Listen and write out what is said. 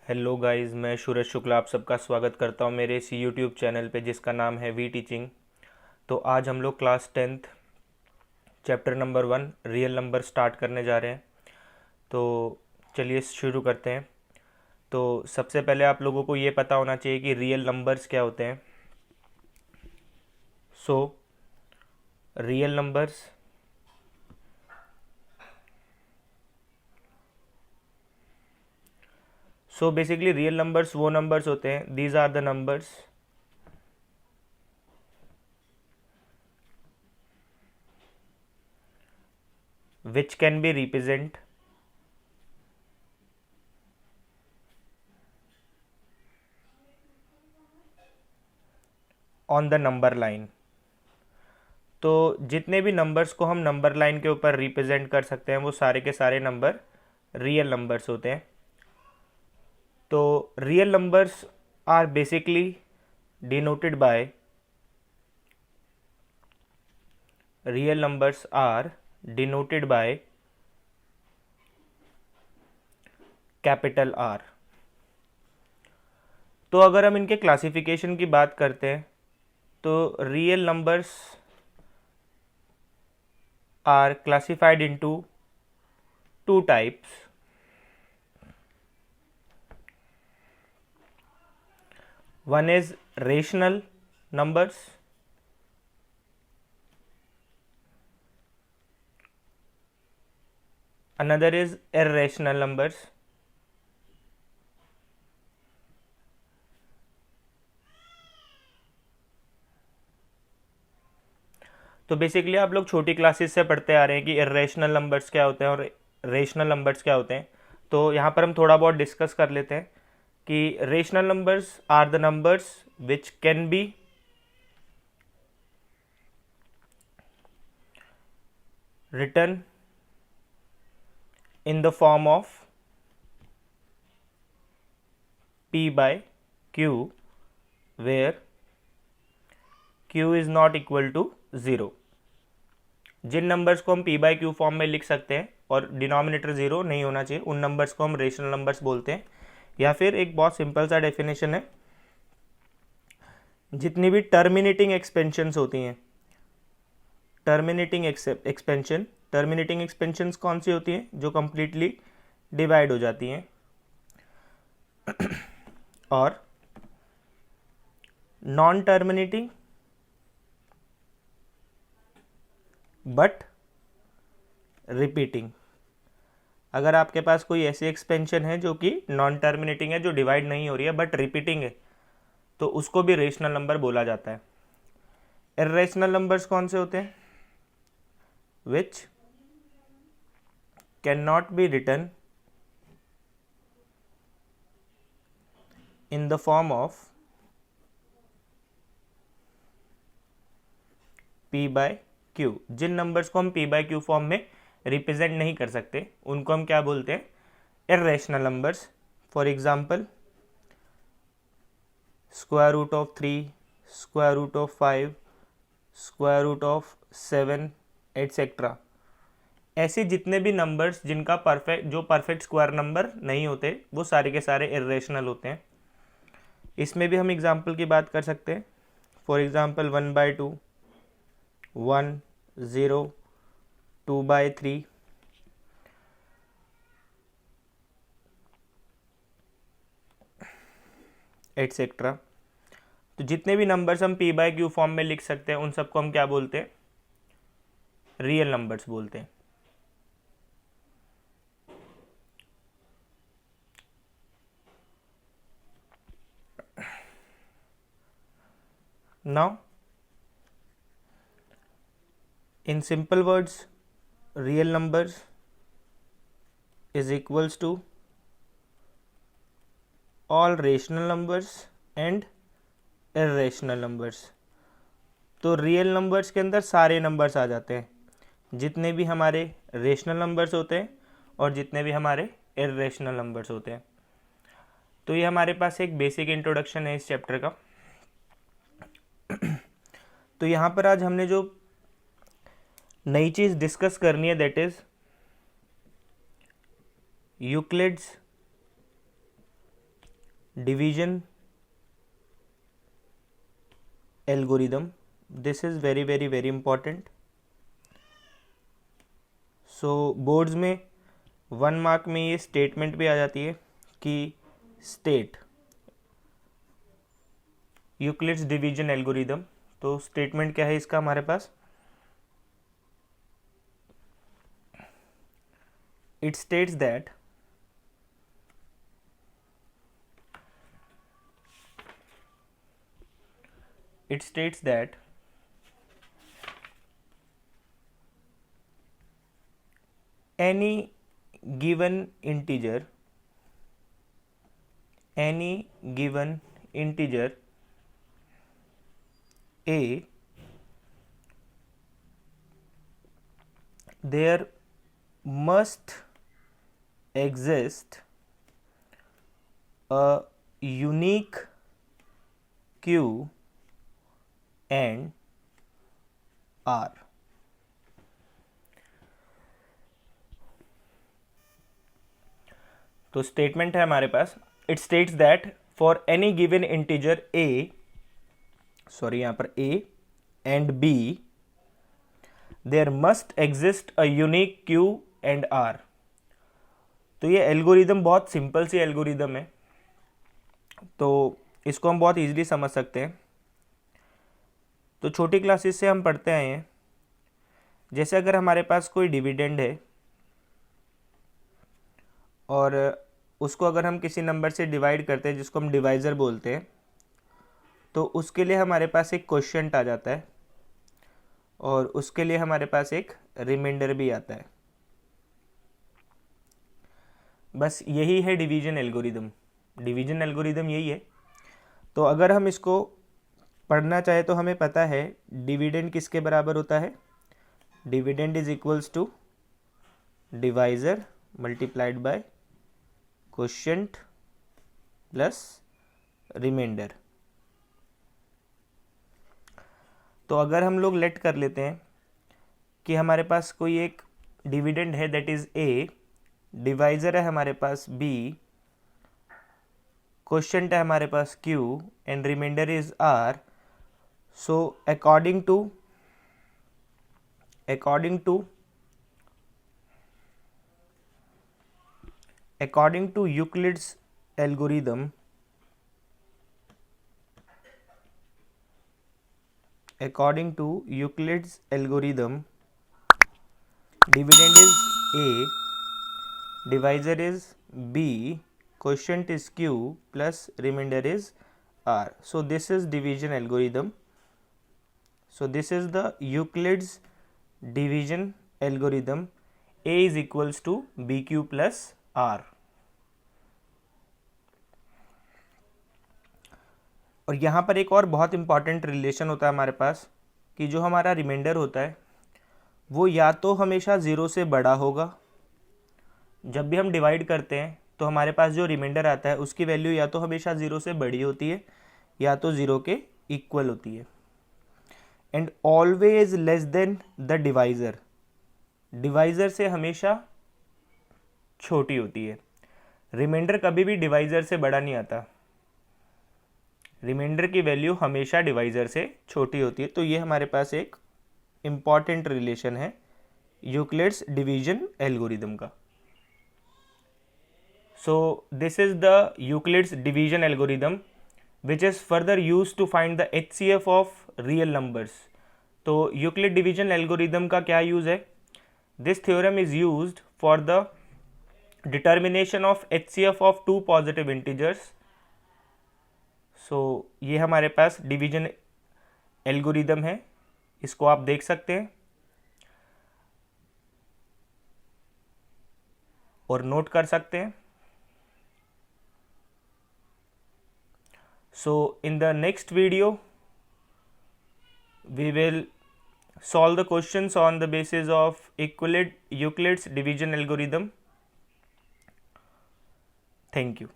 Hello guys, मैं सूरज शुक्ला आप सबका स्वागत करता हूं मेरे इस यूट्यूब चैनल पे जिसका नाम है वी टीचिंग। तो आज हम लोग class 10th chapter number 1 real number start करने जा रहे हैं। तो चलिए शुरू करते हैं। तो सबसे पहले आप लोगों को ये पता होना चाहिए कि रियल नंबर्स क्या होते हैं। So real numbers basically real numbers वो नंबर्स होते हैं, these are the numbers which can be represent on the number line। तो जितने भी नंबर्स को हम नंबर लाइन के ऊपर रिप्रेजेंट कर सकते हैं वो सारे के सारे नंबर रियल नंबर्स होते हैं। तो real numbers are basically denoted by real numbers are denoted by capital R. तो अगर हम इनके क्लासिफिकेशन की बात करते हैं तो real numbers are classified into two types. One is rational numbers, another is irrational numbers। तो बेसिकली आप लोग छोटी क्लासेस से पढ़ते आ रहे हैं कि इरेशनल नंबर्स क्या होते हैं और रेशनल नंबर्स क्या होते हैं। तो यहाँ पर हम थोड़ा बहुत डिस्कस कर लेते हैं कि rational numbers are the numbers which can be written in the form of p by q where q is not equal to 0। जिन नंबर्स को हम p बाई क्यू फॉर्म में लिख सकते हैं और डिनोमिनेटर ज़ीरो नहीं होना चाहिए उन नंबर्स को हम रेशनल नंबर्स बोलते हैं। या फिर एक बहुत सिंपल सा डेफिनेशन है, जितनी भी टर्मिनेटिंग एक्सपेंशंस होती हैं, टर्मिनेटिंग एक्सपेंशंस कौन सी होती हैं? जो कंप्लीटली डिवाइड हो जाती हैं और नॉन टर्मिनेटिंग बट रिपीटिंग। अगर आपके पास कोई ऐसी एक्सपेंशन है जो कि नॉन टर्मिनेटिंग है, जो डिवाइड नहीं हो रही है बट रिपीटिंग है, तो उसको भी रेशनल नंबर बोला जाता है। इर्रेशनल नंबर्स कौन से होते हैं? Which can not be written in the form of p by q. जिन नंबर्स को हम p बाय क्यू फॉर्म में रिप्रेजेंट नहीं कर सकते उनको हम क्या बोलते हैं? Irrational numbers. For example square root of 3, square root of 5, square root of 7 etcetera. ऐसे जितने भी नंबर्स जिनका परफेक्ट स्क्वायर नंबर नहीं होते वो सारे के सारे इर्रेशनल होते हैं। इसमें भी हम एग्जाम्पल की बात कर सकते हैं। For example 1/2, 1, 0, 2/3, etcetera. तो जितने भी नंबर्स हम p बाय क्यू फॉर्म में लिख सकते हैं उन सबको हम क्या बोलते हैं? रियल नंबर्स बोलते हैं। Now in simple words, real numbers is equals to all rational numbers and irrational numbers। तो रियल नंबर्स के अंदर सारे नंबर्स आ जाते हैं, जितने भी हमारे रेशनल नंबर्स होते हैं और जितने भी हमारे इर्रेशनल नंबर्स होते हैं। तो ये हमारे पास एक बेसिक इंट्रोडक्शन है इस चैप्टर का। तो यहाँ पर आज हमने जो नई चीज़ डिस्कस करनी है that is Euclid's division algorithm. This is very very very important. So boards में 1 मार्क में ये स्टेटमेंट भी आ जाती है कि स्टेट यूक्लिड्स डिवीजन एल्गोरिदम. तो स्टेटमेंट क्या है इसका हमारे पास? It states that any given integer a, there must exist a unique q and r. तो स्टेटमेंट है हमारे पास, it states that for any given integer यहाँ पर a and b there must exist a unique q and r. तो ये algorithm बहुत simple सी algorithm है, तो इसको हम बहुत इजीली समझ सकते हैं. तो छोटी क्लासेस से हम पढ़ते आए हैं, जैसे अगर हमारे पास कोई डिविडेंड है और उसको अगर हम किसी नंबर से डिवाइड करते हैं जिसको हम डिवाइज़र बोलते हैं, तो उसके लिए हमारे पास एक क्वोशिएंट आ जाता है और उसके लिए हमारे पास एक रिमाइंडर भी आता है. बस यही है डिवीजन एल्गोरिदम. डिवीजन एल्गोरिदम यही है. तो अगर हम इसको पढ़ना चाहे तो हमें पता है डिविडेंड किसके बराबर होता है. Dividend is equals to divisor multiplied by quotient plus remainder. तो अगर हम लोग लेट कर लेते हैं कि हमारे पास कोई एक डिविडेंड है दैट इज a, डिवाइज़र है हमारे पास b, क्वोशिएंट है हमारे पास q and remainder is r. So according to Euclid's algorithm, dividend is a, divisor is b, quotient is q plus remainder is r. So this is division algorithm. So this is the Euclid's division algorithm. A is equals to bq plus r. और यहाँ पर एक और बहुत important relation होता है हमारे पास कि जो हमारा रिमाइंडर होता है वो या तो हमेशा ज़ीरो से बड़ा होगा. जब भी हम डिवाइड करते हैं तो हमारे पास जो रिमाइंडर आता है उसकी वैल्यू या तो हमेशा ज़ीरो से बड़ी होती है या तो ज़ीरो के इक्वल होती है. And always less than the divisor. Divisor से हमेशा छोटी होती है. रिमाइंडर कभी भी डिवाइज़र से बड़ा नहीं आता. रिमाइंडर की वैल्यू हमेशा डिवाइज़र से छोटी होती है. तो ये हमारे पास एक इम्पॉर्टेंट रिलेशन है यूक्लिड्स डिवीजन एल्गोरिदम का. So this is the Euclid's division algorithm which is further use to find the HCF of real numbers. तो यूक्लिड डिवीजन एल्गोरिदम का क्या यूज़ है? This theorem is used for the determination of HCF of two positive integers. So ये हमारे पास division algorithm है, इसको आप देख सकते हैं और नोट कर सकते हैं. So in the next video we will solve the questions on the basis of Euclid's division algorithm. Thank you.